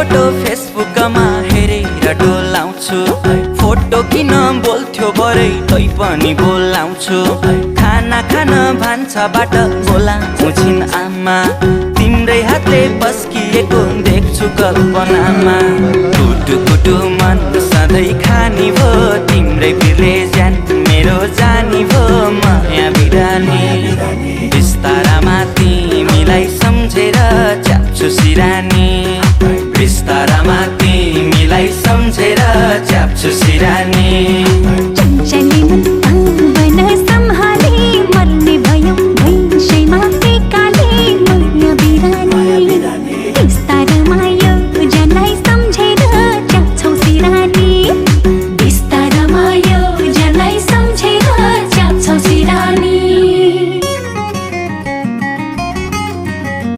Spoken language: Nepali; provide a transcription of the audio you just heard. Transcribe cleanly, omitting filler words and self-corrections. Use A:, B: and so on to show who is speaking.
A: फोटो फेसबुकमा हेरेर डोलाउँछु फोटो किन बोल्थ्यो बरै तै पनि बोलाउँछु खाना खान भान्साबाट बोलाउँछु छिन् आमा तिम्रै हातले पस्किएको देख्छु कल्पनामा कुटु कुटु मन सधैँ खानी भो तिम्रै बिरले ज्यान मेरो जानी भो माया बिरानी बिस्तारामा तिमीलाई सम्झेर च्याप्छु सिरानी बिस्तारामा तिमीलाई सम्झेर च्याप्छु सिरानी